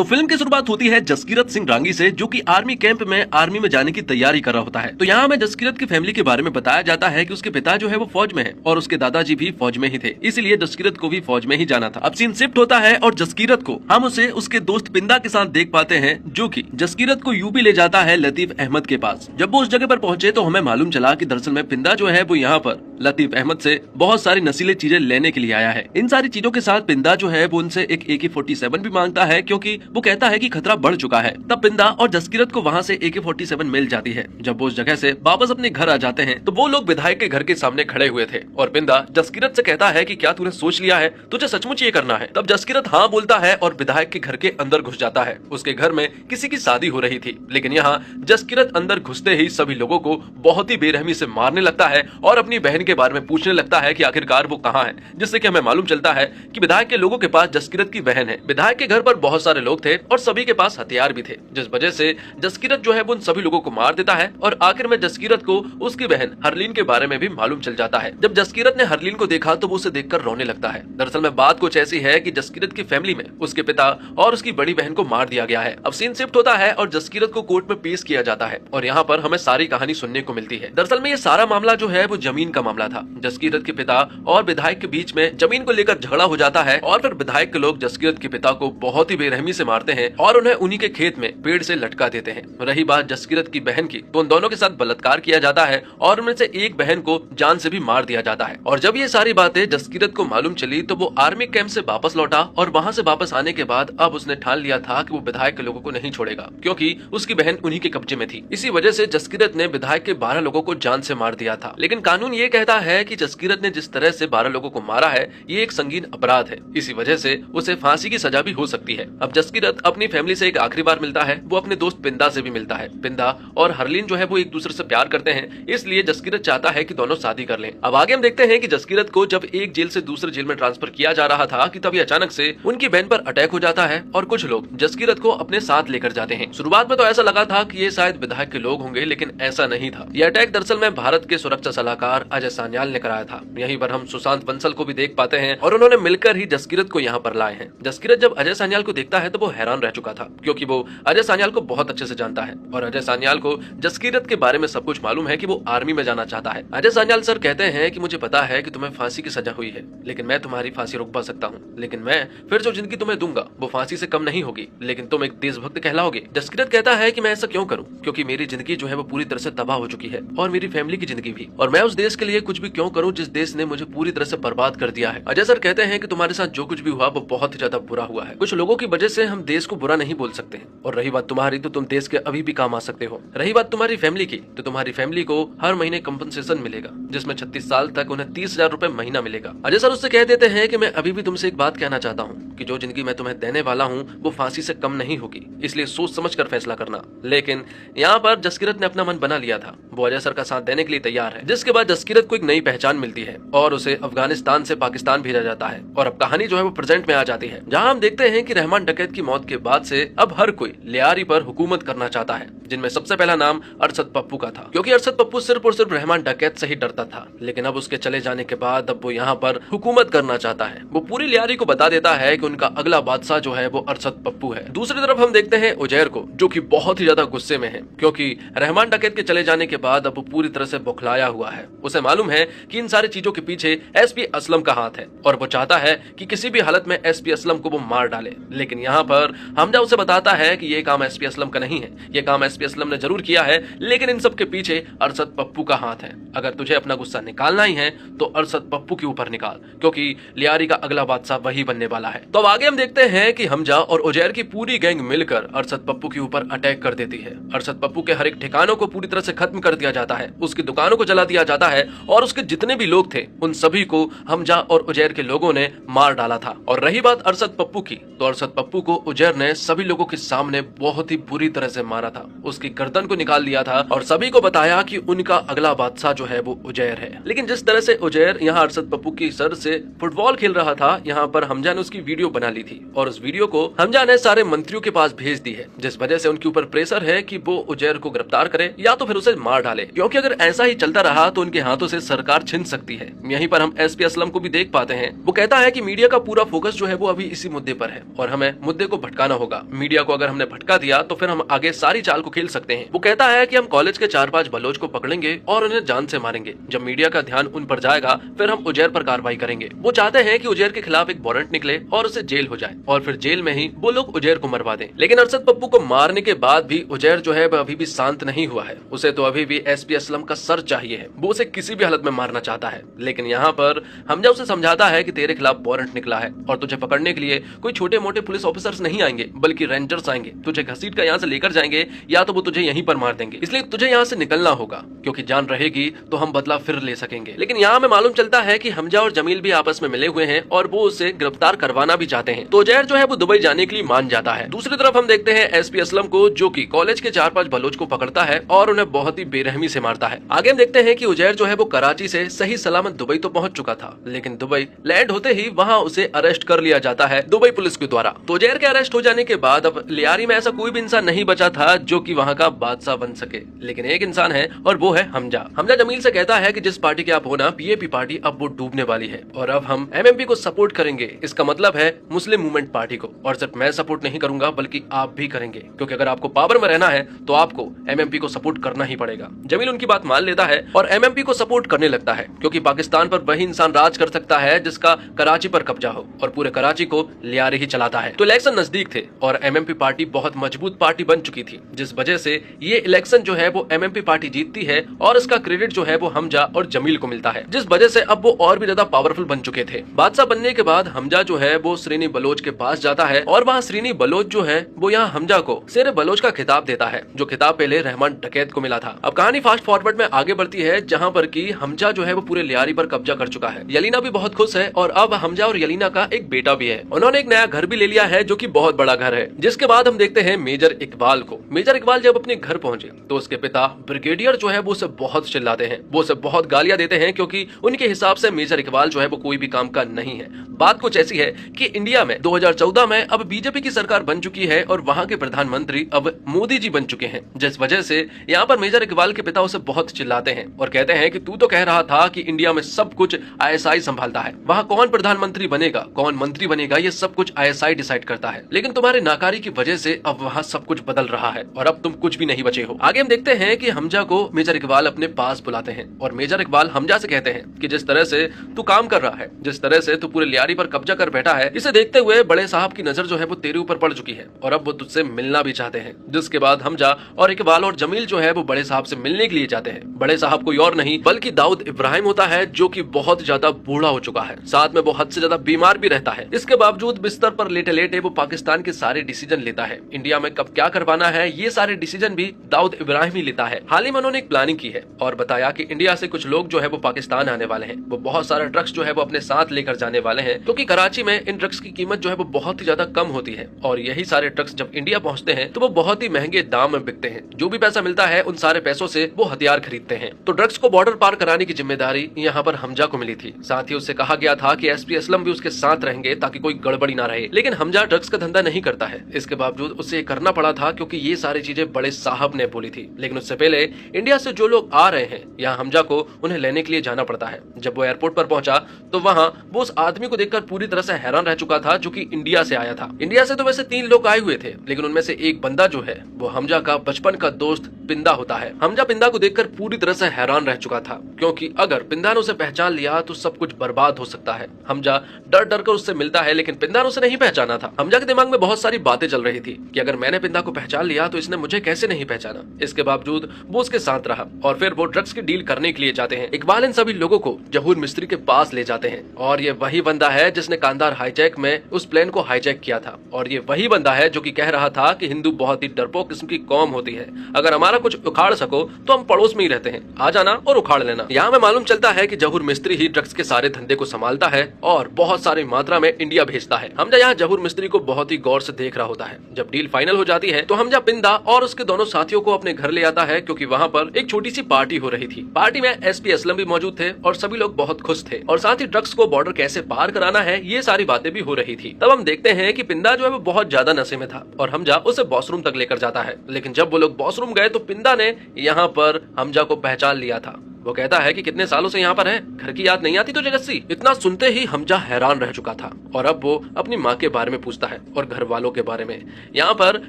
तो फिल्म की शुरुआत होती है जसकीरत सिंह रांगी से, जो कि आर्मी कैंप में आर्मी में जाने की तैयारी कर रहा होता है। तो यहाँ हमें जसकीरत की फैमिली के बारे में बताया जाता है कि उसके पिता जो है वो फौज में है और उसके दादाजी भी फौज में ही थे, इसीलिए जसकीरत को भी फौज में ही जाना था। अब सीन शिफ्ट होता है और जसकीरत को हम उसे उसके दोस्त पिंदा के साथ देख पाते हैं, जो कि जसकीरत को यूपी ले जाता है लतीफ अहमद के पास। जब वो उस जगह पर पहुंचे तो हमें मालूम चला कि दरअसल में पिंदा जो है वो यहाँ पर लतीफ अहमद से बहुत सारी नशीली चीजें लेने के लिए आया है। इन सारी चीजों के साथ पिंदा जो है वो उनसे एक AK-47 भी मांगता है, क्योंकि वो कहता है कि खतरा बढ़ चुका है। तब पिंदा और जसकीरत को वहाँ से AK-47 मिल जाती है। जब वो उस जगह से वापस अपने घर आ जाते हैं तो वो लोग विधायक के घर के सामने खड़े हुए थे और पिंदा जसकीरत से कहता है कि क्या तूने सोच लिया है, तुझे सचमुच ये करना है। तब जसकीरत हाँ बोलता है और विधायक के घर के अंदर घुस जाता है। उसके घर में किसी की शादी हो रही थी, लेकिन यहाँ जसकीरत अंदर घुसते ही सभी लोगों को बहुत ही बेरहमी से मारने लगता है और अपनी बहन के बारे में पूछने लगता है कि आखिरकार वो कहाँ है, जिससे कि हमें मालूम चलता है कि विधायक के लोगों के पास जसकीरत की बहन है। विधायक के घर पर बहुत सारे लोग थे और सभी के पास हथियार भी थे, जिस वजह से जसकीरत जो है वो उन सभी लोगों को मार देता है और आखिर में जसकीरत को उसकी बहन हरलीन के बारे में भी मालूम चल जाता है। जब जसकीरत ने हरलीन को देखा तो वो उसे देखकर रोने लगता है। दरअसल में बात कुछ ऐसी है कि जसकीरत की फैमिली में उसके पिता और उसकी बड़ी बहन को मार दिया गया है। अब सीन शिफ्ट होता है और जसकीरत को कोर्ट में पेश किया जाता है और यहाँ पर हमें सारी कहानी सुनने को मिलती है। दरअसल में ये सारा मामला जो है वो जमीन का मामला था। जसकीरत के पिता और विधायक के बीच में जमीन को लेकर झगड़ा हो जाता है और फिर विधायक के लोग जसकीरत के पिता को बहुत ही बेरहमी से मारते हैं और उन्हें उन्हीं के खेत में पेड़ से लटका देते हैं। रही बात जसकीरत की बहन की, तो उन दोनों के साथ बलात्कार किया जाता है और उनमें से एक बहन को जान से भी मार दिया जाता है। और जब ये सारी बातें जसकीरत को मालूम चली तो वो आर्मी कैंप से वापस लौटा और वहाँ से वापस आने के बाद अब उसने ठान लिया था कि वो विधायक के लोगों को नहीं छोड़ेगा, क्योंकि उसकी बहन उन्हीं के कब्जे में थी। इसी वजह से जसकीरत ने विधायक के 12 लोगों को जान से मार दिया था। लेकिन कानून ये कहता है कि जसकीरत ने जिस तरह से 12 लोगों को मारा है ये एक संगीन अपराध है, इसी वजह से उसे फांसी की सजा भी हो सकती है। अब जसकीरत अपनी फैमिली से एक आखिरी बार मिलता है, वो अपने दोस्त पिंदा से भी मिलता है। पिंदा और हरलीन जो है वो एक दूसरे से प्यार करते हैं, इसलिए जसकीरत चाहता है कि दोनों शादी कर लें। अब आगे हम देखते हैं कि जसकीरत को जब एक जेल से दूसरे जेल में ट्रांसफर किया जा रहा था कि तभी अचानक से उनकी बहन पर अटैक हो जाता है और कुछ लोग जसकीरत को अपने साथ लेकर जाते हैं। शुरुआत में तो ऐसा लगा था कि ये शायद विधायक के लोग होंगे, लेकिन ऐसा नहीं था। यह अटैक दरअसल में भारत के सुरक्षा सलाहकार अजय सान्याल ने कराया था। यहीं पर हम सुशांत बंसल को भी देख पाते हैं और उन्होंने मिलकर ही जसकीरत को यहाँ पर लाए हैं। जसकीरत जब अजय सान्याल को देखता है तो वो हैरान रह चुका था, क्योंकि वो अजय सान्याल को बहुत अच्छे से जानता है और अजय सान्याल को जसकीरत के बारे में सब कुछ मालूम है कि वो आर्मी में जाना चाहता है। अजय सान्याल सर कहते हैं कि मुझे पता है कि तुम्हें फांसी की सजा हुई है, लेकिन मैं तुम्हारी फांसी रुकवा सकता हूँ, लेकिन मैं फिर जो जिंदगी तुम्हें दूंगा वो फांसी से कम नहीं होगी, लेकिन तुम एक देशभक्त कहलाओगे। जसकीरत कहता है कि मैं ऐसा क्यों करूं, क्योंकि मेरी जिंदगी जो है वो पूरी तरह से तबाह हो चुकी है और मेरी फैमिली की जिंदगी भी, और मैं उस देश के लिए कुछ भी क्यों करूं जिस देश ने मुझे पूरी तरह से बर्बाद कर दिया है। अजय सर कहते हैं कि तुम्हारे साथ जो कुछ भी हुआ वो बहुत ही ज्यादा बुरा हुआ है। कुछ लोगों की वजह से हम देश को बुरा नहीं बोल सकते, और रही बात तुम्हारी तो तुम देश के अभी भी काम आ सकते हो। रही बात तुम्हारी फैमिली की, तो तुम्हारी फैमिली को हर महीने कंपनसेशन मिलेगा, जिसमें 36 साल तक उन्हें 30,000 रुपए महीना मिलेगा। अजय सर उससे कह देते हैं कि मैं अभी भी तुमसे एक बात कहना चाहता हूँ कि जो जिंदगी मैं तुम्हें देने वाला हूँ वो फांसी से कम नहीं होगी, इसलिए सोच समझ कर फैसला करना। लेकिन यहाँ पर जसकीरत ने अपना मन बना लिया था, वो अजय सर का साथ देने के लिए तैयार है। जिसके बाद जसकीरत को एक नई पहचान मिलती है और उसे अफगानिस्तान से पाकिस्तान भेजा जाता है। और अब कहानी जो है वो प्रेजेंट में आ जाती है, जहाँ हम देखते हैं कि रहमान डकैत की मौत के बाद से अब हर कोई लियारी पर हुकूमत करना चाहता है, जिनमें सबसे पहला नाम अरशद पप्पू का था, क्योंकि अरशद पप्पू सिर्फ और सिर्फ रहमान डकैत से ही डरता था। लेकिन अब उसके चले जाने के बाद अब वो यहाँ पर हुकूमत करना चाहता है। वो पूरी लियारी को बता देता है कि उनका अगला बादशाह जो है वो अरशद पप्पू है। दूसरी तरफ हम देखते हैं उजैर को, जो कि बहुत ही ज्यादा गुस्से में है, क्योंकि रहमान डकैत के चले जाने के बाद अब वो पूरी तरह से बौखलाया हुआ है। उसे मालूम है कि इन सारी चीजों के पीछे SP असलम का हाथ है और वो चाहता है कि किसी भी हालत में SP असलम को वो मार डाले। लेकिन यहाँ पर हमजा उसे बताता है कि ये काम SP असलम का नहीं है, ये काम SP असलम ने जरूर किया है, लेकिन इन सब के पीछे अरशद पप्पू का हाथ है। अगर तुझे अपना गुस्सा निकालना ही है तो अरशद पप्पू के ऊपर निकाल, क्योंकि लियारी का अगला बादशाह वही बनने वाला है। तो अब आगे हम देखते हैं कि हमजा और उजैर की पूरी गैंग मिलकर अरशद पप्पू के ऊपर अटैक कर देती है। अरशद पप्पू के हर एक ठिकानों को पूरी तरह से खत्म कर दिया जाता है, उसकी दुकानों को जला दिया जाता है और उसके जितने भी लोग थे उन सभी को हमजा और उजैर के लोगों ने मार डाला था। और रही बात अरशद पप्पू की, तो अरशद पप्पू को उजैर ने सभी लोगों के सामने बहुत ही बुरी तरह से मारा था, उसकी गर्दन को निकाल दिया था और सभी को बताया कि उनका अगला बादशाह जो है वो उजैर है। लेकिन जिस तरह से उजैर यहाँ अरशद पप्पू की सर से फुटबॉल खेल रहा था, यहाँ पर हमजा ने उसकी वीडियो बना ली थी और उस वीडियो को हमजा ने सारे मंत्रियों के पास भेज दी है, जिस वजह से उनके ऊपर प्रेशर है कि वो उजैर को गिरफ्तार करे या तो फिर उसे मार डाले, क्योंकि अगर ऐसा ही चलता रहा तो उनके हाथों से सरकार छिन सकती है। यहीं पर हम एसपी असलम को भी देख पाते हैं। वो कहता है कि मीडिया का पूरा फोकस जो है वो अभी इसी मुद्दे पर है और हमें मुद्दे को भटकाना होगा। मीडिया को अगर हमने भटका दिया तो फिर हम आगे सारी चाल को खेल सकते हैं। वो कहता है कि हम कॉलेज के 4-5 बलोच को पकड़ेंगे और उन्हें जान से मारेंगे। जब मीडिया का ध्यान उन पर जाएगा फिर हम उजैर पर कार्रवाई करेंगे। वो चाहते हैं कि उजैर के खिलाफ एक वारंट निकले और उसे जेल हो जाए और फिर जेल में ही वो लोग उजैर को मरवा दें। लेकिन अरशद पप्पू को मारने के बाद भी उजैर जो है अभी भी शांत नहीं हुआ है। उसे तो अभी भी एसपी असलम का सर चाहिए है। वो उसे किसी भी हालत में मारना चाहता है। लेकिन यहाँ पर हमजा उसे समझाता है कि तेरे खिलाफ वारंट निकला है और तुझे पकड़ने के लिए कोई छोटे मोटे पुलिस ऑफिसर्स नहीं आएंगे बल्कि रेंजर्स आएंगे। तुझे घसीट कर यहाँ से लेकर जाएंगे या तो वो तुझे यहीं पर मार देंगे। इसलिए तुझे यहाँ से निकलना होगा क्योंकि जान रहेगी तो हम बदला फिर ले सकेंगे। लेकिन यहाँ में मालूम चलता है कि हमजा और जमील भी आपस में मिले हुए हैं और वो उसे गिरफ्तार करवाना भी चाहते हैं। तो उजैर जो है वो दुबई जाने के लिए मान जाता है। दूसरी तरफ हम देखते हैं एसपी असलम को जो कि कॉलेज के 4-5 बलोच को पकड़ता है और उन्हें बहुत ही बेरहमी से मारता है। आगे हम देखते हैं कि उजैर जो है वो कराची से सही सलामत दुबई तो पहुंच चुका था, लेकिन दुबई लैंड होते ही वहां उसे अरेस्ट कर लिया जाता है दुबई पुलिस के द्वारा। तो उजैर के अरेस्ट हो जाने के बाद अब लियारी में ऐसा कोई भी इंसान नहीं बचा था जो कि वहां का बादशाह बन सके, लेकिन एक इंसान है और वो है हमजा। हमजा जमील से कहता है कि जिस पार्टी के आप हो ना, पीएपी पार्टी, अब वो डूबने वाली है और अब हम एमएमपी को सपोर्ट करेंगे। इसका मतलब है मुस्लिम मूवमेंट पार्टी को। और सिर्फ मैं सपोर्ट नहीं करूंगा बल्कि आप भी करेंगे, क्योंकि अगर आपको पावर में रहना है तो आपको एमएमपी को सपोर्ट करना ही पड़ेगा। जमील उनकी बात मान लेता है और एमएमपी को सपोर्ट करने लगता है, क्योंकि पाकिस्तान पर वही इंसान राज कर सकता है जिसका कराची पर कब्जा हो और पूरे कराची को लियारी ही चलाता है। तो इलेक्शन नजदीक थे और एमएमपी पार्टी बहुत मजबूत पार्टी बन चुकी थी, जिस वजह से ये इलेक्शन जो है वो एमएमपी पार्टी जीतती है और इसका क्रेडिट जो है वो हमजा और जमील को मिलता है, जिस वजह से अब वो और भी ज्यादा पावरफुल बन चुके थे। बादशाह बनने के बाद हमजा जो है वो श्रीनी बलोच के पास जाता है और वहाँ श्रीनी बलोच जो है वो यहाँ हमजा को शेर बलोच का खिताब देता है, जो खिताब पहले रहमान डकैत को मिला था। अब कहानी फास्ट फॉरवर्ड में आगे बढ़ती है, जहाँ पर की हमजा जो है वो पूरे लियारी पर कब्जा कर चुका है। यलीना भी बहुत खुश है और अब हमजा और यलीना का एक बेटा भी है। उन्होंने एक नया घर भी ले लिया है जो कि बहुत बड़ा घर है। जिसके बाद हम देखते हैं मेजर इकबाल को। मेजर इकबाल जब अपने घर पहुंचे तो उसके पिता ब्रिगेडियर जो है वो उसे बहुत चिल्लाते हैं, वो उसे बहुत गालियां देते हैं, क्योंकि उनके हिसाब से मेजर इकबाल जो है वो कोई भी काम का नहीं है। बात कुछ ऐसी है कि इंडिया में 2014 में अब बीजेपी की सरकार बन चुकी है और वहां के प्रधानमंत्री अब मोदी जी बन चुके हैं, जिस वजह से यहाँ पर मेजर इकबाल के पिता उसे बहुत चिल्लाते हैं और कहते हैं कि तू तो कह रहा था कि इंडिया में सब कुछ आईएसआई संभालता है, वहाँ कौन प्रधानमंत्री बनेगा, कौन मंत्री बनेगा, ये सब कुछ आईएसआई डिसाइड करता है। लेकिन तुम्हारी नाकारी की वजह से अब वहाँ सब कुछ बदल रहा है और अब तुम कुछ भी नहीं बचे हो। आगे हम देखते हैं कि हमजा को मेजर इकबाल अपने पास बुलाते हैं और मेजर इकबाल हमजा से कहते हैं कि जिस तरह से तू काम कर रहा है, जिस तरह से तू पूरे लियारी पर कब्जा कर बैठा है, इसे देखते हुए बड़े साहब की नजर जो है वो तेरे ऊपर पड़ चुकी है और अब वो तुझसे मिलना भी चाहते हैं। जिसके बाद हमजा और इकबाल और जमील जो है वो बड़े साहब से मिलने के लिए जाते हैं। बड़े साहब कोई और नहीं बल्कि दाऊद इब्राहिम होता है, जो कि बहुत ज्यादा बूढ़ा हो चुका है, साथ में वो हद से ज्यादा बीमार भी रहता है। इसके बावजूद बिस्तर पर लेटे लेटे वो पाकिस्तान के सारे डिसीजन लेता है। इंडिया में कब क्या करवाना है ये सारे डिसीजन भी दाऊद इब्राहिम ही लेता है। हाल ही में उन्होंने एक प्लानिंग की है और बताया कि इंडिया से कुछ लोग जो है वो पाकिस्तान आने वाले हैं। वो बहुत सारा ड्रग्स जो है वो अपने साथ लेकर जाने वाले हैं, क्योंकि कराची में इन ड्रग्स की कीमत जो है वो बहुत ही ज्यादा कम होती है और यही सारे ड्रग्स जब इंडिया पहुंचते हैं तो वो बहुत ही महंगे दाम में बिकते हैं। जो भी पैसा मिलता है उन सारे पैसों से वो हथियार खरीदते हैं। तो ड्रग्स को बॉर्डर पार कराने की जिम्मेदारी यहाँ पर हमजा को मिली थी। साथ ही उससे कहा गया था कि एसपी असलम भी उसके साथ रहेंगे ताकि कोई गड़बड़ी ना रहे। लेकिन हमजा ड्रग्स का धंधा नहीं करता है, इसके बावजूद उसे ये करना पड़ा था क्योंकि ये सारी चीजें बड़े साहब ने बोली थी। लेकिन उससे पहले इंडिया से जो लोग आ रहे हैं यहाँ हमजा को उन्हें लेने के लिए जाना पड़ता है। जब वो एयरपोर्ट पर पहुंचा तो वहाँ वो उस आदमी को देखकर पूरी तरह से हैरान रह चुका था, जो कि इंडिया से आया था। इंडिया से तो वैसे 3 लोग आए हुए थे, लेकिन उनमें से एक बंदा जो है वो हमजा का बचपन का दोस्त पिंदा होता है। हमजा पिंदा को देखकर पूरी तरह से हैरान रह चुका था, क्योंकि अगर पिंदा ने उसे पहचान लिया तो सब कुछ बर्बाद हो सकता है। हमजा डर डर कर उससे मिलता है, लेकिन पिंदा ने उसे नहीं पहचाना था। हमजा के दिमाग में बहुत सारी बातें चल रही थी कि अगर मैंने पिंदा को पहचान लिया तो इसने मुझे कैसे नहीं पहचाना। इसके बावजूद वो उसके साथ रहा और फिर वो ड्रग्स की डील करने के लिए जाते हैं। इकबाल इन सभी लोगों को जहूर मिस्त्री के पास ले जाते हैं और ये वही बंदा है जिसने कांधार हाईजैक में उस प्लेन को हाईजैक किया था और ये वही बंदा है जो कि कह रहा था कि हिंदू बहुत ही डरपोक किस्म की कौम होती है, अगर हमारा कुछ उखाड़ सको तो हम पड़ोस में ही रहते हैं, आ जाना और उखाड़ लेना। यहाँ में मालूम चलता है कि जहूर मिस्त्री ही ड्रग्स के सारे धंधे को संभालता है और बहुत सारी मात्रा में इंडिया भेजता है। हमजा यहाँ जहूर मिस्त्री को बहुत ही गौर से देख रहा होता है। जब डील फाइनल हो जाती है तो हमजा पिंदा और उसके दोनों साथियों को अपने घर ले आता है, क्योंकि वहाँ पर एक छोटी सी पार्टी हो रही थी। पार्टी में एसपी असलम भी मौजूद थे और सभी लोग बहुत खुश थे और साथ ही ड्रग्स को बॉर्डर कैसे पार कराना है ये सारी बातें भी हो रही थी। तब हम देखते हैं कि पिंदा जो है वो बहुत ज्यादा नशे में था और हमजा उसे वॉशरूम तक लेकर जाता है। लेकिन जब वो लोग वॉशरूम गए तो पिंदा ने यहाँ पर हमजा को पहचान लिया था वो कहता है कि कितने सालों से यहाँ पर है, घर की याद नहीं आती तुझे जस्सी? इतना सुनते ही हमजा हैरान रह चुका था और अब वो अपनी माँ के बारे में पूछता है और घर वालों के बारे में। यहाँ पर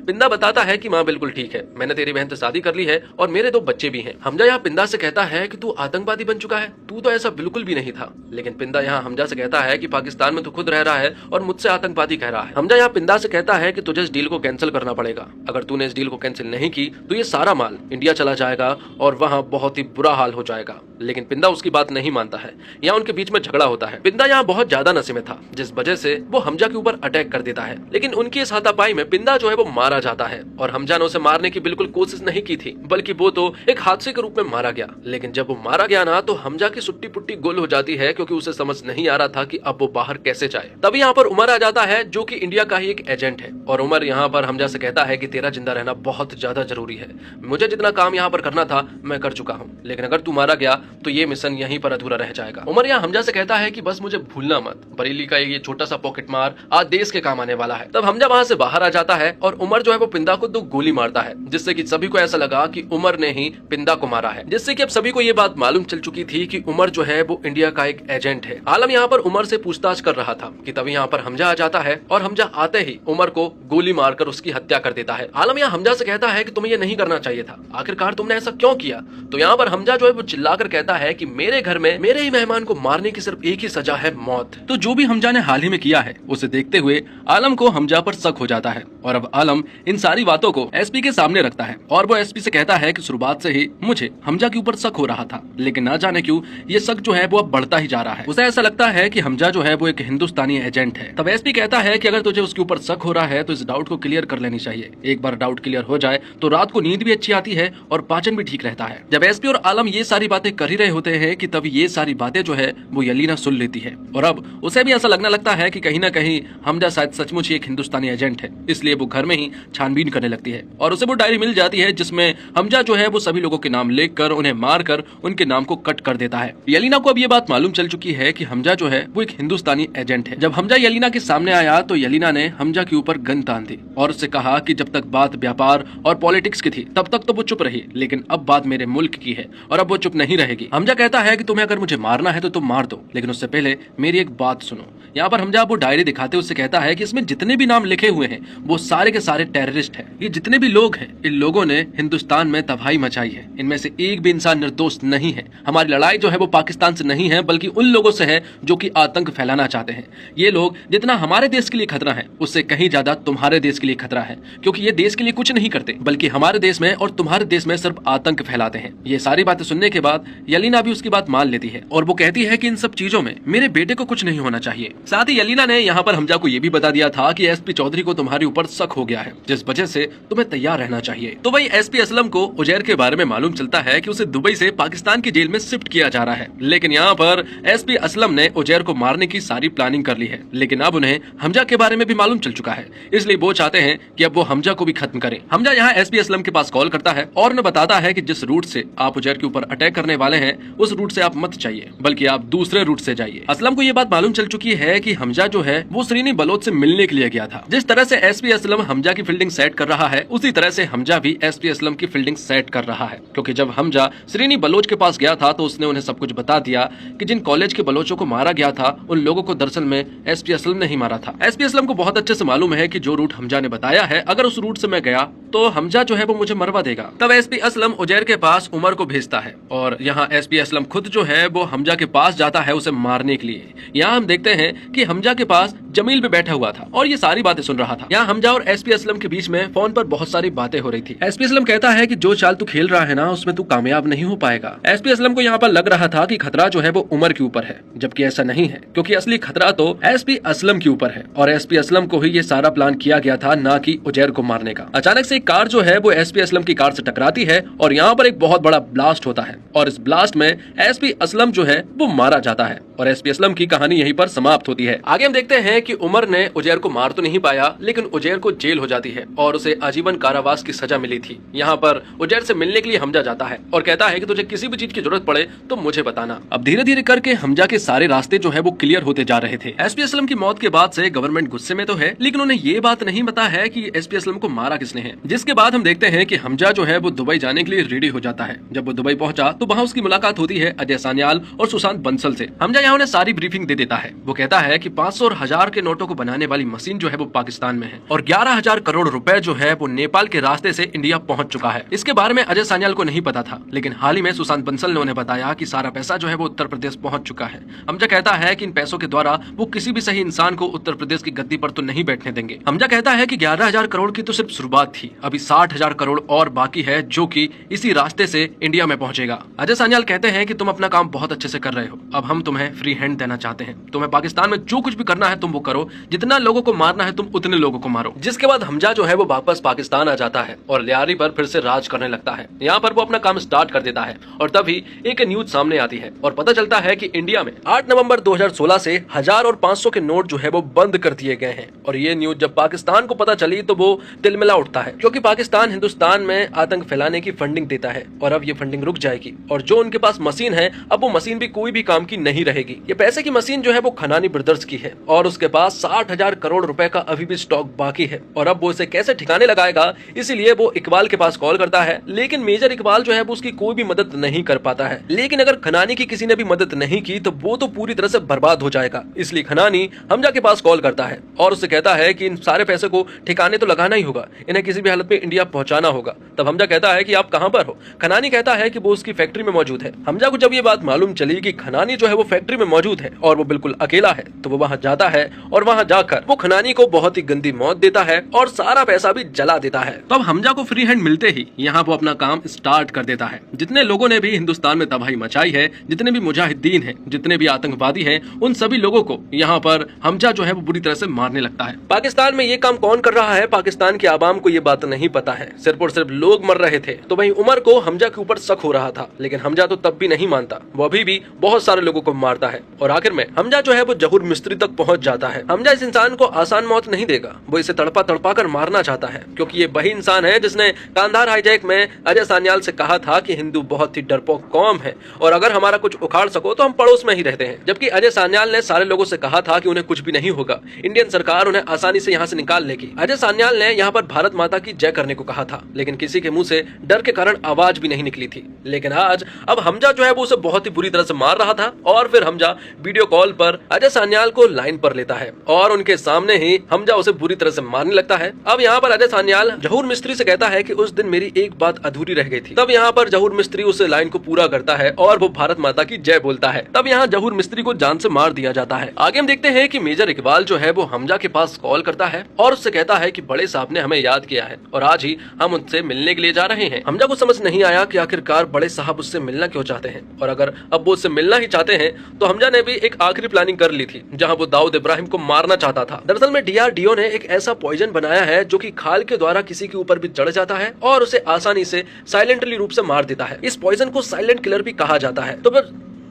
पिंदा बताता है कि माँ बिल्कुल ठीक है, मैंने तेरी बहन से शादी कर ली है और मेरे 2 बच्चे भी हैं। हमजा यहाँ पिंदा से कहता है कि तू आतंकवादी बन चुका है, तू तो ऐसा बिल्कुल भी नहीं था। लेकिन पिंदा यहाँ हमजा से कहता है कि पाकिस्तान में तू खुद रह रहा है और मुझसे आतंकवादी कह रहा है। हमजा यहाँ पिंदा से कहता है कि तुझे इस डील को कैंसिल करना पड़ेगा, अगर तूने इस डील को कैंसिल नहीं की तो ये सारा माल इंडिया चला जाएगा और वहाँ बहुत ही बुरा हाल हो जाएगा। लेकिन पिंदा उसकी बात नहीं मानता है। यहाँ उनके बीच में झगड़ा होता है। पिंदा यहाँ बहुत ज्यादा नशे में था जिस वजह से वो हमजा के ऊपर अटैक कर देता है, लेकिन उनकी इस हाथापाई में पिंदा जो है वो मारा जाता है और हमजा ने उसे मारने की बिल्कुल कोशिश नहीं की थी, बल्कि वो तो एक हादसे के रूप में मारा गया। लेकिन जब वो मारा गया ना तो हमजा की सुट्टी पुट्टी गोल हो जाती है, क्योंकि उसे समझ नहीं आ रहा था कि अब वो बाहर कैसे जाए। तभी यहाँ पर उमर आ जाता है जो कि इंडिया का ही एक एजेंट है और उमर यहाँ पर हमजा से कहता है कि तेरा जिंदा रहना बहुत ज्यादा जरूरी है, मुझे जितना काम यहाँ पर करना था मैं कर चुका हूँ, लेकिन अगर तू मारा गया तो ये मिशन यहीं पर अधूरा रह जाएगा। उमर यहाँ हमजा से कहता है कि बस मुझे भूलना मत, बरेली का ये छोटा सा पॉकेट मार आज देश के काम आने वाला है। तब हमजा वहां से बाहर आ जाता है और उमर जो है वो पिंदा को 2 गोली मारता है, जिससे कि सभी को ऐसा लगा कि उमर ने ही पिंदा को मारा है, जिससे कि अब सभी को ये बात मालूम चल चुकी थी कि उमर जो है वो इंडिया का एक एजेंट है। आलम यहाँ पर उमर से पूछताछ कर रहा था कि तभी यहाँ पर हमजा आ जाता है और हमजा आते ही उमर को गोली मारकर उसकी हत्या कर देता है। आलम यहाँ हमजा से कहता है कि तुम्हें ये नहीं करना चाहिए था, आखिरकार तुमने ऐसा क्यों किया? तो यहाँ पर हमजा जो है वो चिल्लाकर कहता है कि मेरे घर में मेरे ही मेहमान को मारने की सिर्फ एक ही सजा है, मौत। तो जो भी हमजा ने हाल ही में किया है उसे देखते हुए आलम को हमजा पर शक हो जाता है और अब आलम इन सारी बातों को एसपी के सामने रखता है और वो एसपी से कहता है कि शुरुआत से ही मुझे हमजा के ऊपर शक हो रहा था, लेकिन ना जाने क्यों ये शक जो है वो अब बढ़ता ही जा रहा है। उसे ऐसा लगता है कि हमजा जो है वो एक हिंदुस्तानी एजेंट है। तब एसपी कहता है कि अगर तुझे उसके ऊपर शक हो रहा है तो इस डाउट को क्लियर कर लेनी चाहिए। एक बार डाउट क्लियर हो जाए तो रात को नींद भी अच्छी आती है और पाचन भी ठीक रहता है। जब एसपी और आलम ये सारी बातें कर ही रहे होते हैं कि तब ये सारी बातें जो है वो यलीना सुन लेती है और अब उसे भी ऐसा लगने लगता है कि कहीं ना कहीं हमजा शायद सचमुच ही एक हिंदुस्तानी एजेंट है, इसलिए वो घर में ही छानबीन करने लगती है और उसे वो डायरी मिल जाती है जिसमें हमजा जो है वो सभी लोगों के नाम लिखकर उन्हें मारकर उनके नाम को कट कर देता है। यलीना को अब ये बात मालूम चल चुकी है कि हमजा जो है वो एक हिंदुस्तानी एजेंट है। जब हमजा यलीना के सामने आया तो यलीना ने हमजा के ऊपर गन तान दी और उससे कहा कि जब तक बात व्यापार और पॉलिटिक्स की थी तब तक तो वो चुप रही, लेकिन अब बात मेरे मुल्क की है और अब वो चुप नहीं रहेगी। हमजा कहता है कि तुम्हें अगर मुझे मारना है तो तुम मार दो, लेकिन उससे पहले मेरी एक बात सुनो। यहाँ पर हमजा वो डायरी दिखाते उससे कहता है कि इसमें जितने भी नाम लिखे हुए हैं वो सारे के सारे टेररिस्ट हैं। ये जितने भी लोग हैं इन लोगों ने हिंदुस्तान में तबाही मचाई है, इनमें से एक भी इंसान निर्दोष नहीं है। हमारी लड़ाई जो है वो पाकिस्तान से नहीं है बल्कि उन लोगों से है जो कि आतंक फैलाना चाहते हैं। ये लोग जितना हमारे देश के लिए खतरा है उससे कहीं ज्यादा तुम्हारे देश के लिए खतरा है, क्योंकि ये देश के लिए कुछ नहीं करते बल्कि हमारे देश में और तुम्हारे देश में सिर्फ आतंक फैलाते हैं। ये सारी बातें सुनने के बाद यलीना भी उसकी बात मान लेती है और वो कहती है कि इन सब चीजों में मेरे बेटे को कुछ नहीं होना चाहिए। साथ ही यलीना ने यहाँ पर हमजा को ये भी बता दिया था कि एसपी चौधरी को तुम्हारे ऊपर शक हो गया है, जिस वजह से तुम्हें तैयार रहना चाहिए। तो वही एसपी असलम को उजैर के बारे में मालूम चलता है कि उसे दुबई से पाकिस्तान की जेल में शिफ्ट किया जा रहा है, लेकिन यहाँ पर एसपी असलम ने उजैर को मारने की सारी प्लानिंग कर ली है। लेकिन अब उन्हें हमजा के बारे में भी मालूम चल चुका है, इसलिए वो चाहते हैं कि अब वो हमजा को भी खत्म करें। हमजा यहाँ एसपी असलम के पास कॉल करता है और उन्हें बताता है कि जिस रूट से आप उजैर के ऊपर अटैक करने वाले हैं उस रूट से आप मत जाइए, बल्कि आप दूसरे रूट से जाइए। असलम को ये बात मालूम चल चुकी है कि हमजा जो है वो श्रीनी बलोच से मिलने के लिए गया था। जिस तरह से एसपी असलम हमजा की फील्डिंग सेट कर रहा है उसी तरह से हमजा भी एसपी असलम की फील्डिंग सेट कर रहा है, क्योंकि जब हमजा श्रीनी बलोच के पास गया था तो उसने उन्हें सब कुछ बता दिया कि जिन कॉलेज के बलोचों को मारा गया था उन लोगों को दरअसल में एसपी असलम ने ही मारा था। एसपी असलम को बहुत अच्छे से मालूम है कि जो रूट हमजा ने बताया है अगर उस रूट से मैं गया तो हमजा जो है वो मुझे मरवा देगा। तब एसपी असलम उजैर के पास उमर को भेजता है और यहाँ एसपी असलम खुद जो है वो हमजा के पास जाता है उसे मारने के लिए। यहाँ हम देखते हैं कि हमजा के पास जमील भी बैठा हुआ था और ये सारी बातें सुन रहा था। यहाँ हमजा और एसपी असलम के बीच में फोन पर बहुत सारी बातें हो रही थी। एसपी असलम कहता है कि जो चाल तू खेल रहा है ना उसमें तू कामयाब नहीं हो पाएगा। एसपी असलम को यहाँ पर लग रहा था कि खतरा जो है वो उमर के ऊपर है, जबकि ऐसा नहीं है, क्योंकि असली खतरा तो एसपी असलम के ऊपर है और एसपी असलम को ही ये सारा प्लान किया गया था, ना कि उजैर को मारने का। अचानक से एक कार जो है वो एसपी असलम की कार से टकराती है और यहाँ पर एक बहुत बड़ा ब्लास्ट होता है और इस ब्लास्ट में एसपी असलम जो है वो मारा जाता है। और एसपी असलम की कहानी यहीं पर समाप्त होती है। आगे हम देखते हैं कि उमर ने उजैर को मार तो नहीं पाया, लेकिन उजैर को जेल हो जाती है और उसे आजीवन कारावास की सजा मिली थी। यहाँ पर उजैर से मिलने के लिए हमजा जाता है और कहता है कि तुझे किसी भी चीज की जरूरत पड़े तो मुझे बताना। अब धीरे धीरे करके हमजा के सारे रास्ते जो है वो क्लियर होते जा रहे थे। एसपी असलम की मौत के बाद से गवर्नमेंट गुस्से में तो है, लेकिन उन्हें ये बात नहीं पता है कि एसपी असलम को मारा किसने है। जिसके बाद हम देखते हैं कि हमजा जो है वो दुबई जाने के लिए रेडी हो जाता है। जब वो दुबई पहुंचा तो वहाँ उसकी मुलाकात होती है अजय सान्याल और सुशांत बंसल से। हमजा यहाँ उन्हें सारी ब्रीफिंग दे देता है। वो कहता है कि 500 और 1000 के नोटों को बनाने वाली मशीन जो है वो पाकिस्तान में है और 11,000 करोड़ रुपए जो है वो नेपाल के रास्ते से इंडिया पहुंच चुका है। इसके बारे में अजय सान्याल को नहीं पता था, लेकिन हाल ही में सुशांत बंसल ने उन्हें बताया कि सारा पैसा जो है वो उत्तर प्रदेश पहुंच चुका है। हमजा कहता है कि इन पैसों के द्वारा वो किसी भी सही इंसान को उत्तर प्रदेश की गद्दी पर तो नहीं बैठने देंगे। हमजा कहता है कि 11,000 करोड़ की तो सिर्फ शुरुआत थी, अभी 60,000 करोड़ और बाकी है जो कि इसी रास्ते से इंडिया में पहुंचेगा। अजय सान्याल कहते हैं कि तुम अपना काम बहुत अच्छे से कर रहे हो, अब हम तुम्हें फ्री हैंड देना चाहते हैं। तुम्हें पाकिस्तान में जो कुछ भी करना है तुम वो करो, जितना लोगों को मारना है तुम उतने लोगों को मारो। जिसके बाद हमजा जो है वो वापस पाकिस्तान आ जाता है और लियारी पर फिर से राज करने लगता है। यहाँ पर वो अपना काम स्टार्ट कर देता है और तभी एक न्यूज सामने आती है और पता चलता है कि इंडिया में 8 नवंबर 2016 से 1000 और 500 के नोट जो है वो बंद कर दिए गए हैं। और ये न्यूज जब पाकिस्तान को पता चली तो वो तिलमिला उठता है, क्योंकि पाकिस्तान हिंदुस्तान में आतंक फैलाने की फंडिंग देता है और अब ये फंडिंग रुक जाएगी और जो उनके पास मशीन है अब वो मशीन भी कोई भी काम की नहीं रहेगी। ये पैसे की मशीन जो है वो खनानी ब्रदर्स की है और उसके पास 60,000 करोड़ रुपए का अभी भी स्टॉक बाकी है और अब वो इसे कैसे ठिकाने लगाएगा, इसीलिए वो इकबाल के पास कॉल करता है। लेकिन मेजर इकबाल जो है वो उसकी कोई भी मदद नहीं कर पाता है। लेकिन अगर खनानी की किसी ने भी मदद नहीं की तो वो तो पूरी तरह से बर्बाद हो जाएगा। इसलिए खनानी हमजा के पास कॉल करता है और उससे कहता है कि इन सारे पैसे को ठिकाने तो लगाना ही होगा, इन्हें किसी भी हालत में इंडिया पहुंचाना होगा। तब हमजा कहता है कि आप कहां पर हो? खनानी कहता है कि वो उसकी फैक्ट्री में मौजूद है। हमजा को जब ये बात मालूम चली कि खनानी जो है वो फैक्ट्री में मौजूद है और वो बिल्कुल अकेला है, तो वो वहां जाता है और वहां जाकर वो खनानी को बहुत ही गंदी मौत देता है और सारा पैसा भी जला देता है। तो अब हमजा को फ्री हैंड मिलते ही यहाँ वो अपना काम स्टार्ट कर देता है। जितने लोगों ने भी हिंदुस्तान में तबाही मचाई है, जितने भी मुजाहिदीन हैं, जितने भी आतंकवादी हैं, उन सभी लोगों को यहाँ पर हमजा जो है वो बुरी तरह से मारने लगता है। पाकिस्तान में ये काम कौन कर रहा है, पाकिस्तान के आवाम को ये बात नहीं पता है, सिर्फ और सिर्फ लोग मर रहे थे। तो वहीं उमर को हमजा के ऊपर शक हो रहा था, लेकिन हमजा तो तब भी नहीं मानता, वो अभी भी बहुत सारे लोगों को मारता है और आखिर में हमजा जो है वो जहूर मिस्त्री तक पहुंच जाता है। हमजा इस इंसान को आसान मौत नहीं देगा, वो इसे तड़पा तड़पा कर मारना चाहता है, क्योंकि ये वही इंसान है जिसने कांधार हाईजैक में अजय सान्याल से कहा था कि हिंदू बहुत ही डरपोक कौम है और अगर हमारा कुछ उखाड़ सको तो हम पड़ोस में ही रहते हैं। जबकि अजय सान्याल ने सारे लोगों से कहा था कि उन्हें कुछ भी नहीं होगा, इंडियन सरकार उन्हें आसानी से यहाँ से निकाल लेगी। अजय सान्याल ने यहाँ पर भारत माता की जय करने को कहा था, लेकिन किसी के मुंह से डर के कारण आवाज भी नहीं निकली थी। लेकिन आज अब हमजा जो है वो उसे बहुत ही बुरी तरह से मार रहा था और फिर हमजा वीडियो कॉल पर अजय सान्याल को लाइन पर लेता है और उनके सामने ही हमजा उसे बुरी तरह से मारने लगता है। अब यहाँ पर अजय सान्याल जहूर मिस्त्री से कहता है कि उस दिन मेरी एक बात अधूरी रह गई थी। तब यहाँ पर जहूर मिस्त्री उस लाइन को पूरा करता है और वो भारत माता की जय बोलता है। तब यहाँ जहूर मिस्त्री को जान से मार दिया जाता है। आगे हम देखते हैं कि मेजर इकबाल जो है वो हमजा के पास कॉल करता है और उससे कहता है कि बड़े साहब ने हमें याद किया है और आज ही हम उनसे मिलने के लिए जा रहे हैं। हमजा को समझ नहीं आया कि आखिरकार बड़े साहब उससे मिलना क्यों चाहते हैं और अगर अब वो उससे मिलना ही चाहते हैं तो हमजा ने भी एक आखिरी प्लानिंग कर ली थी, जहाँ वो दाऊद इब्राहिम को मारना चाहता था। दरअसल में DRDO ने एक ऐसा पॉइजन बनाया है जो कि खाल के द्वारा किसी के ऊपर भी चढ़ जाता है और उसे आसानी से साइलेंटली रूप से मार देता है। इस पॉइजन को साइलेंट किलर भी कहा जाता है।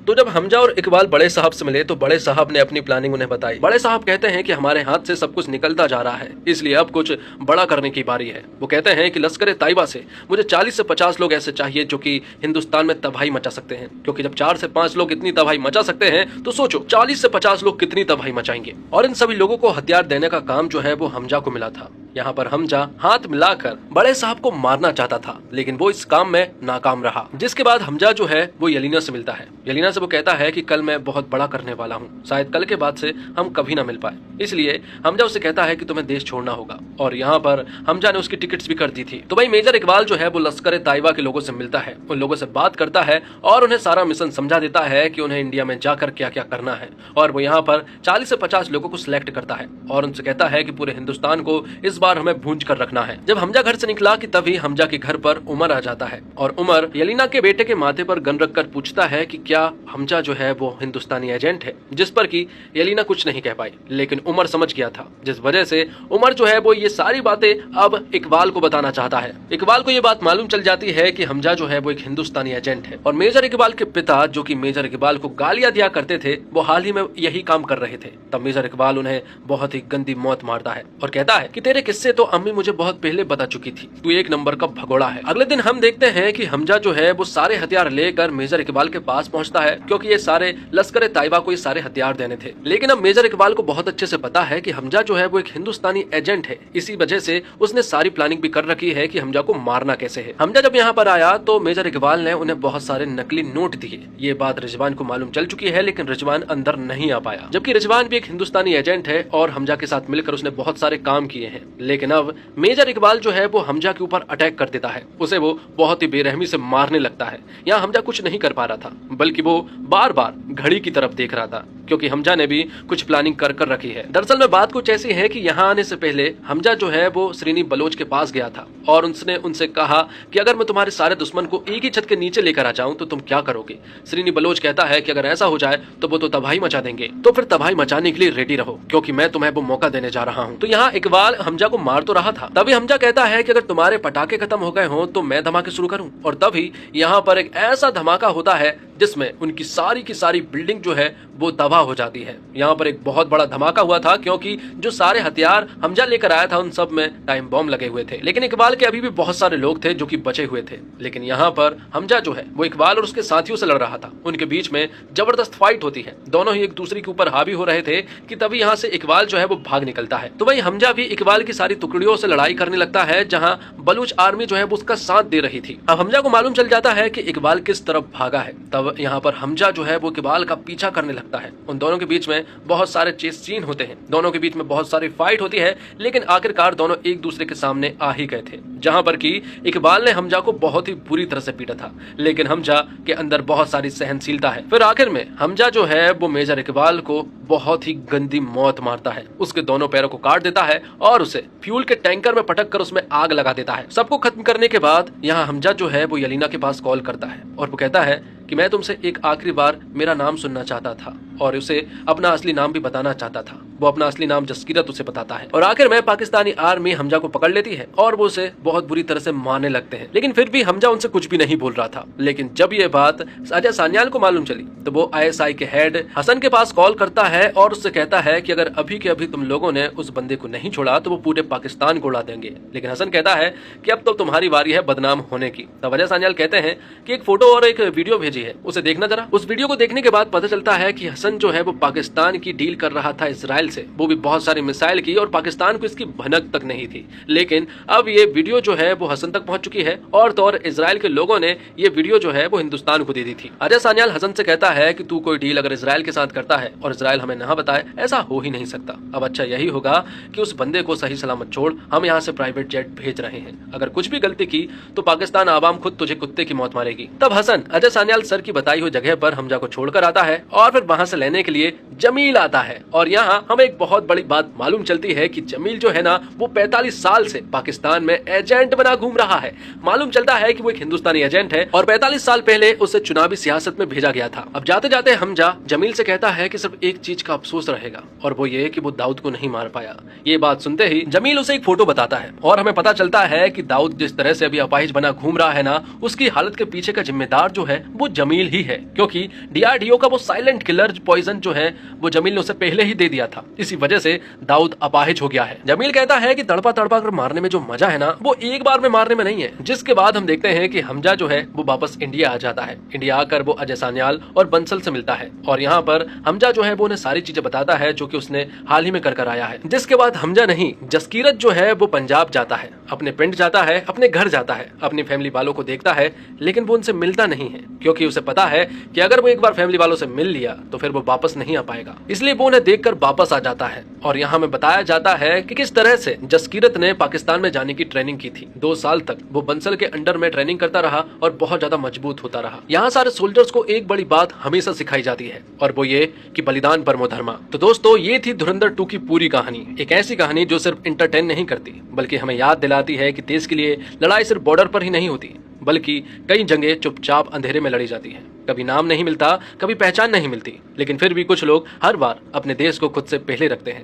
तो जब हमजा और इकबाल बड़े साहब से मिले तो बड़े साहब ने अपनी प्लानिंग उन्हें बताई। बड़े साहब कहते हैं कि हमारे हाथ से सब कुछ निकलता जा रहा है, इसलिए अब कुछ बड़ा करने की बारी है। वो कहते हैं कि लश्कर तैयबा से मुझे 40 से 50 लोग ऐसे चाहिए जो कि हिंदुस्तान में तबाही मचा सकते हैं, क्योंकि जब 4 से 5 लोग इतनी तबाही मचा सकते हैं तो सोचो 40 से 50 लोग कितनी तबाही मचाएंगे। और इन सभी लोगों को हथियार देने का काम जो है वो हमजा को मिला था। यहाँ पर हमजा हाथ मिलाकर बड़े साहब को मारना चाहता था, लेकिन वो इस काम में नाकाम रहा। जिसके बाद हमजा जो है वो यलीना से मिलता है। यलीना से वो कहता है कि कल मैं बहुत बड़ा करने वाला हूँ, शायद कल के बाद से हम कभी ना मिल पाए, इसलिए हमजा उससे कहता है कि तुम्हें देश छोड़ना होगा। और यहाँ पर हमजा ने उसकी टिकट्स भी कर दी थी। तो भाई मेजर इकबाल जो है वो लश्कर तैयबा के लोगों से मिलता है, उन लोगों से बात करता है और उन्हें सारा मिशन समझा देता है कि उन्हें इंडिया में जाकर क्या क्या करना है। और वो यहाँ पर 40 से 50 लोगों को सिलेक्ट करता है और उनसे कहता है कि पूरे हिंदुस्तान को इस बार हमें भूंज कर रखना है। जब हमजा घर से निकला कि तभी हमजा के घर पर उमर आ जाता है और उमर यलीना के बेटे के माथे पर गन रखकर पूछता है कि क्या हमजा जो है वो हिंदुस्तानी एजेंट है, जिस पर कि यलीना कुछ नहीं कह पाई। लेकिन उमर समझ गया था, जिस वजह से उमर जो है वो ये सारी बातें अब इकबाल को बताना चाहता है। इकबाल को ये बात मालूम चल जाती है कि हमजा जो है वो एक हिंदुस्तानी एजेंट है और मेजर इकबाल के पिता जो कि मेजर इकबाल को गालियां दिया करते थे वो हाल ही में यही काम कर रहे थे। तब मेजर इकबाल उन्हें बहुत ही गंदी मौत मारता है और कहता है कि तेरे किस्से तो अम्मी मुझे बहुत पहले बता चुकी थी, तू एक नंबर का भगोड़ा है। अगले दिन हम देखते हैं कि हमजा जो है वो सारे हथियार लेकर मेजर इकबाल के पास पहुंचता है, क्योंकि ये सारे लश्कर ताइबा को ये सारे हथियार देने थे। लेकिन अब मेजर इकबाल को बहुत अच्छे से पता है कि हमजा जो है वो एक हिंदुस्तानी एजेंट है, इसी वजह से उसने सारी प्लानिंग भी कर रखी है कि हमजा को मारना कैसे है। हमजा जब यहाँ पर आया तो मेजर इकबाल ने उन्हें बहुत सारे नकली नोट दिए। ये बात रिजवान को मालूम चल चुकी है, लेकिन रिजवान अंदर नहीं आ पाया, जबकि रिजवान भी एक हिंदुस्तानी एजेंट है और हमजा के साथ मिलकर उसने बहुत सारे काम किए हैं। लेकिन अब मेजर इकबाल जो है वो हमजा के ऊपर अटैक कर देता है, उसे वो बहुत ही बेरहमी से मारने लगता है। यहाँ हमजा कुछ नहीं कर पा रहा था, बल्कि वो बार बार घड़ी की तरफ देख रहा था, क्योंकि हमजा ने भी कुछ प्लानिंग कर रखी है। दरअसल में बात कुछ ऐसी है कि यहाँ आने से पहले हमजा जो है वो श्रीनी बलोच के पास गया था और उसने उनसे कहा कि अगर मैं तुम्हारे सारे दुश्मन को एक ही छत के नीचे लेकर आ जाऊं तो तुम क्या करोगे। श्रीनी बलोच कहता है कि अगर ऐसा हो जाए तो वो तो तबाही मचा देंगे, तो फिर तबाही मचाने के लिए रेडी रहो, क्योंकि मैं तुम्हें वो मौका देने जा रहा हूँ। तो यहाँ इकबाल हमजा को मार तो रहा था, तभी हमजा कहता है कि अगर तुम्हारे पटाखे खत्म हो गए हो तो मैं धमाके शुरू करूँ। और तभी यहाँ पर एक ऐसा धमाका होता है जिसमें उनकी सारी की सारी बिल्डिंग जो है वो तबाह हो जाती है। यहाँ पर एक बहुत बड़ा धमाका हुआ था, क्योंकि जो सारे हथियार हमजा लेकर आया था उन सब में टाइम बॉम्ब लगे हुए थे। लेकिन इकबाल के अभी भी बहुत सारे लोग थे जो कि बचे हुए थे। लेकिन यहाँ पर हमजा जो है वो इकबाल और उसके साथियों से लड़ रहा था। उनके बीच में जबरदस्त फाइट होती है, दोनों ही एक दूसरे के ऊपर हावी हो रहे थे कि तभी यहाँ से इकबाल जो है वो भाग निकलता है। तो वही हमजा भी इकबाल की सारी टुकड़ियों से लड़ाई करने लगता है, जहाँ बलूच आर्मी जो है वो उसका साथ दे रही थी। अब हमजा को मालूम चल जाता है कि इकबाल किस तरफ भागा है। तब यहाँ पर हमजा जो है वो इकबाल का पीछा करने लगता है। उन दोनों के बीच में बहुत सारे चेस सीन होते हैं, दोनों के बीच में बहुत सारी फाइट होती है, लेकिन आखिरकार दोनों एक दूसरे के सामने आ ही गए थे, जहां पर कि इकबाल ने हमजा को बहुत ही बुरी तरह से पीटा था, लेकिन हमजा के अंदर बहुत सारी सहनशीलता है। फिर आखिर में हमजा जो है वो मेजर इकबाल को बहुत ही गंदी मौत मारता है, उसके दोनों पैरों को काट देता है और उसे फ्यूल के टैंकर में पटक कर उसमें आग लगा देता है। सबको खत्म करने के बाद यहाँ हमजा जो है वो यलीना के पास कॉल करता है और वो कहता है कि मैं तुमसे एक आखिरी बार मेरा नाम सुनना चाहता था, और उसे अपना असली नाम भी बताना चाहता था। वो अपना असली नाम जसकीरत उसे बताता है और आखिर में पाकिस्तानी आर्मी हमजा को पकड़ लेती है और वो उसे बहुत बुरी तरह से मारने लगते हैं। लेकिन फिर भी हमजा उनसे कुछ भी नहीं बोल रहा था। लेकिन जब ये बात अजय सान्याल को मालूम चली तो वो ISI के हेड हसन के पास कॉल करता है और उससे कहता है कि अगर अभी के अभी तुम लोगों ने उस बंदे को नहीं छोड़ा तो वो पूरे पाकिस्तान को उड़ा देंगे। लेकिन हसन कहता है कि अब तो तुम्हारी बारी है बदनाम होने की। तब अजय सान्याल कहते हैं कि एक फोटो और एक वीडियो भेजी है, उसे देखना जरा। उस वीडियो को देखने के बाद पता चलता है कि हसन जो है वो पाकिस्तान की डील कर रहा था इजराइल से, वो भी बहुत सारी मिसाइल की, और पाकिस्तान को इसकी भनक तक नहीं थी। लेकिन अब ये वीडियो जो है वो हसन तक पहुंच चुकी है और तो और इजराइल के लोगों ने ये वीडियो जो है वो हिंदुस्तान को दे दी थी। अजय सान्याल हसन से कहता है कि तू कोई डील अगर इजराइल के साथ करता है और इजराइल हमें ना बताए, ऐसा हो ही नहीं सकता। अब अच्छा यही होगा कि उस बंदे को सही सलामत छोड़, हम यहाँ से प्राइवेट जेट भेज रहे हैं। अगर कुछ भी गलती की तो पाकिस्तान आवाम खुद तुझे कुत्ते की मौत मारेगी। तब हसन अजय सान्याल सर की बताई हुई जगह पर हमजा को छोड़कर आता है और फिर वहां से लेने के लिए जमील आता है। और यहाँ हमें एक बहुत बड़ी बात मालूम चलती है कि जमील जो है ना वो 45 साल से पाकिस्तान में एजेंट बना घूम रहा है। मालूम चलता है कि वो एक हिंदुस्तानी एजेंट है और 45 साल पहले उसे चुनावी सियासत में भेजा गया था। अब जाते जाते हमजा जमील से कहता है कि सिर्फ एक चीज का अफसोस रहेगा और वो ये कि वो दाऊद को नहीं मार पाया। ये बात सुनते ही जमील उसे एक फोटो बताता है और हमें पता चलता है कि दाऊद जिस तरह से अभी अपाहिज बना घूम रहा है ना, उसकी हालत के पीछे का जिम्मेदार जो है वो जमील ही है, क्योंकि DRDO का वो साइलेंट किलर पॉइजन जो है वो जमील ने उसे पहले ही दे दिया था। इसी वजह से दाऊद अपाहिज हो गया है। जमील कहता है कि तड़पा तड़पा कर मारने में जो मजा है ना वो एक बार में मारने में नहीं है। जिसके बाद हम देखते हैं कि हमजा जो है वो वापस इंडिया आ जाता है। इंडिया आकर वो अजय सान्याल और बंसल से मिलता है और यहाँ पर हमजा जो है वो उन्हें सारी चीजें बताता है जो कि उसने हाल ही में कर आया है। जिसके बाद हमजा नहीं, जसकीरत जो है वो पंजाब जाता है, अपने पिंड जाता है, अपने घर जाता है, अपनी फैमिली वालों को देखता है, लेकिन वो उनसे मिलता नहीं है, क्योंकि उसे पता है कि अगर वो एक बार फैमिली वालों से मिल लिया तो फिर वो वापस नहीं आ पाएगा। इसलिए वो उन्हें देखकर वापस वापस आ जाता है और यहाँ में बताया जाता है कि किस तरह से जसकीरत ने पाकिस्तान में जाने की ट्रेनिंग की थी। 2 साल तक वो बंसल के अंडर में ट्रेनिंग करता रहा और बहुत ज्यादा मजबूत होता रहा। यहाँ सारे सोल्जर्स को एक बड़ी बात हमेशा सिखाई जाती है और वो ये कि बलिदान परमो धर्मा। तो दोस्तों, ये थी धुरंधर 2 की पूरी कहानी। एक ऐसी कहानी जो सिर्फ इंटरटेन नहीं करती बल्कि हमें याद दिलाती है कि देश के लिए लड़ाई सिर्फ बॉर्डर पर ही नहीं होती बल्कि कई जगह चुपचाप अंधेरे में लड़ी जाती है। कभी नाम नहीं मिलता, कभी पहचान नहीं मिलती, लेकिन फिर भी कुछ लोग हर बार अपने देश को खुद से पहले रखते हैं।